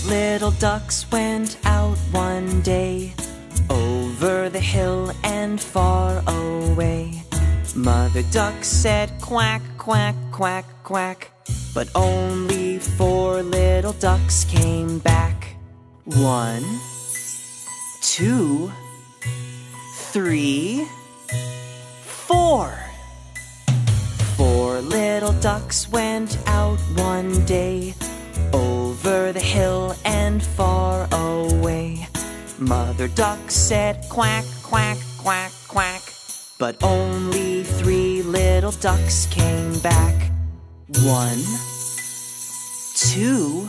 little ducks went out one day, over the hill and far away. Mother duck said quack, quack, quack, quack, but only 4 little ducks came back. 1, 2, 3, 4. 4 little ducks went out one day, over the hill and far away. Mother duck said quack, quack, quack, quack, but only 3 little ducks came back. 1, 2,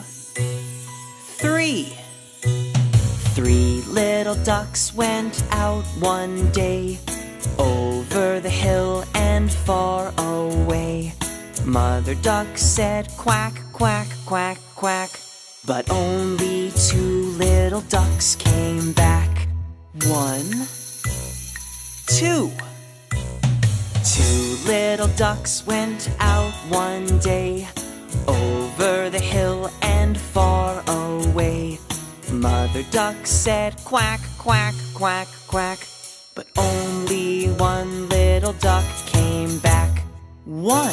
3. 3 little ducks went out one day, over the hill and far away. Mother duck said quack, quack, quack, quack, but only 2 little ducks came back. 1, 2. 2 little ducks went out one day, over the hill and far away. Mother duck said quack, quack, quack, quack, but only 1 little duck came back. 1.